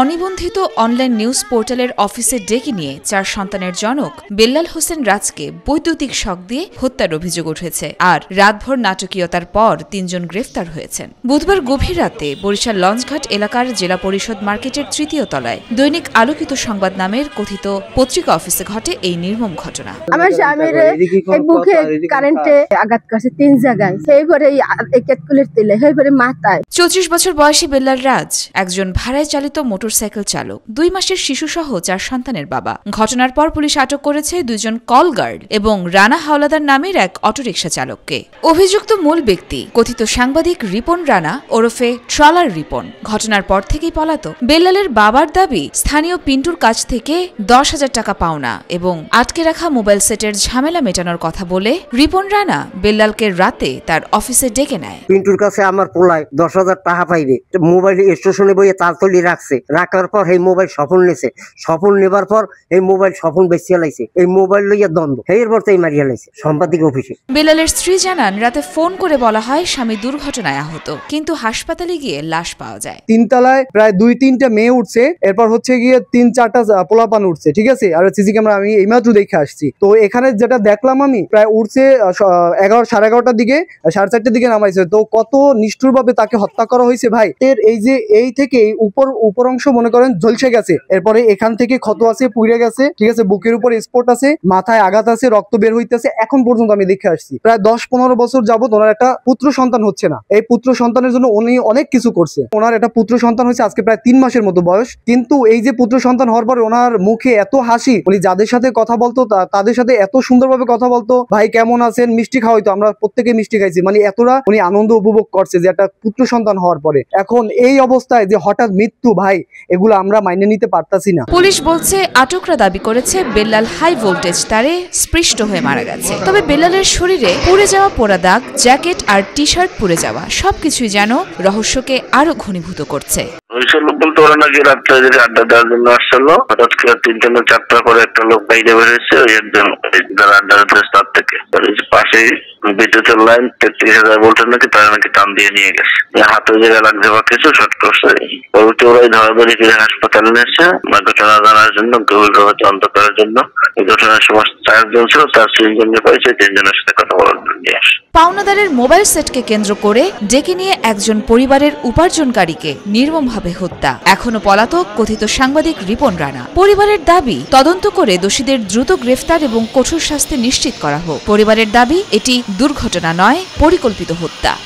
অনিবন্ধিত online news পোর্টালের অফিসে ডেকে নিয়ে 4 সন্তানের জনক বেল্লাল হোসেন রাজকে বৈদ্যুতিক শক দিয়ে হত্যার অভিযোগ উঠেছে। আর রাতভর নাটকীয়তার পর 3 জন গ্রেফতার হয়েছেন। বুধবার গভীর রাতে বরিশাল লঞ্চঘাট এলাকার জেলা পরিষদ মার্কেটের 3য় তলায় দৈনিক আলোকিত সংবাদ নামের কথিত পত্রিকা অফিসে ঘটে এই নির্মম ঘটনা। আমার স্বামীর বুকে কারেন্টে আঘাত করছে 3 জায়গায়, সেইবারে কেটকুলের তেলে, সেইবারে মাথায়। 34 বছর বয়সী বেল্লাল রাজ একজন ভাড়ায় চালিত মোটরসাইকেল চালক, 2 মাসের শিশুসহ 4 সন্তানের বাবা। ঘটনার পর পুলিশ আটক করেছে 2 জন কল গার্ড এবং রানা হাওলাদার নামের এক অটোরিকশা চালককে। অভিযুক্ত মূল ব্যক্তি কথিত সাংবাদিক রিপন রানা ওরফে ট্রলার রিপন ঘটনার পর থেকেই পলাতক। বেল্লালের বাবার দাবি, স্থানীয় পিন্টুর কাছ থেকে 10,000 টাকা পাওনা এবং আটকে রাখা মোবাইল সেটের ঝামেলা মেটানোর কথা বলে রিপন রানা বেল্লালকে রাতে তার অফিসে ডেকে নেয়। পিন্টুর কাছে আমার পোলায় 10,000 টাকা পাইবে, মোবাইল স্টেশনে বইয়ে তালতলি রাখছে, রাখার পর এই মোবাইল সফল নেছে, সফল নেবার পর এই মোবাইল সফল বেচিয়া লাইছে, এই মোবাইল লইয়া দ্বন্দ্ব, এরপর তো এই মারিয়া লাইছে সম্পাদিক অফিসে। বেল্লালের স্ত্রী জানান, রাতে ফোন করে বলা হয় স্বামী দুর্ঘটনায় আহত, কিন্তু হাসপাতালে গিয়ে লাশ পাওয়া যায়। 3 তলায় প্রায় 2-3টা মেয়ে উঠছে, এরপর হচ্ছে গিয়ে 3-4টা পোলাপান উঠছে, ঠিক আছে। আর সিসি ক্যামেরা আমি এইমাত্র দেখে আসছি। তো এখানে যেটা দেখলাম আমি, প্রায় উঠছে 11, সাড়ে 11টার দিকে, 4:30টার দিকে নামাইছে। তো কত নিষ্ঠুর ভাবে তাকে হত্যা করা হয়েছে ভাই। এই যে এই থেকে উপর অংশ মনে করেন ঝলসে গেছে, এরপরে এখান থেকে ক্ষত আছে, পুড়ে গেছে, ঠিক আছে, বুকের উপর স্পট আছে, মাথায় আঘাত আছে, রক্ত বের হইতেছে। এখন পর্যন্ত আমি দেখে আসছি প্রায় 10-15 বছর যাবত ওনার একটা পুত্র সন্তান হচ্ছে না। এই পুত্র সন্তানের জন্য উনি অনেক কিছু করছে। ওনার একটা পুত্র সন্তান হয়েছে আজকে প্রায় 3 মাসের মতো বয়স, কিন্তু এই যে পুত্র সন্তান হওয়ার পর ওনার মুখে এত হাসি, উনি যাদের সাথে কথা বলতো তাদের সাথে এত সুন্দরভাবে কথা বলতো, ভাই কেমন আছেন, মিষ্টি খাওয়াইতো, আমরা প্রত্যেকে মিষ্টি খাইছি। মানে এতটা উনি আনন্দ উপভোগ করছে যে একটা পুত্র সন্তান হওয়ার পরে। এখন এই অবস্থায় যে হঠাৎ মৃত্যু, ভাই এগুলো আমরা মাইনে নিতে পারতাছি না। পুলিশ বলছে আটকরা দাবি করেছে বেল্লাল হাই ভোল্টেজ তারে স্পৃষ্ট হয়ে মারা গেছে। তবে বেল্লালের শরীরে পুড়ে যাওয়া পোড়া দাগ, জ্যাকেট আর টি-শার্ট পুড়ে যাওয়া সবকিছুই যেন রহস্যকে আরো ঘনীভূত করছে। বলতে ওরা নাকি রাত্রে আড্ডা দেওয়ার জন্য আসছিল, হঠাৎ করে 3-4টা করে একটা লোক বাইরে বেরিয়েছে, ওই একজন আড্ডা তার থেকে পাশেই বিদ্যুতের লাইন 33,000 ভোল্টের নাকি তারা নাকি টান দিয়ে নিয়ে গেছে, হাতে জায়গায় লাগছে বা কিছু শর্ট করছে। পরবর্তী ওরাই ধরাধরি করে হাসপাতালে নিয়েছে ঘটনা জানার জন্য, গভীরভাবে তদন্ত করার জন্য। এই ঘটনার সমস্ত 4 জন ছিল, তার 3 জনকে পাইছে, 3 জনের সাথে কথা বলার জন্য নিয়ে আসে। পাওনাদারের মোবাইল সেটকে কেন্দ্র করে ডেকে নিয়ে একজন পরিবারের উপার্জনকারীকে নির্মমভাবে হত্যা। এখনো পলাতক কথিত সাংবাদিক রিপন রানা। পরিবারের দাবি, তদন্ত করে দোষীদের দ্রুত গ্রেফতার এবং কঠোর শাস্তি নিশ্চিত করা হোক। পরিবারের দাবি, এটি দুর্ঘটনা নয়, পরিকল্পিত হত্যা।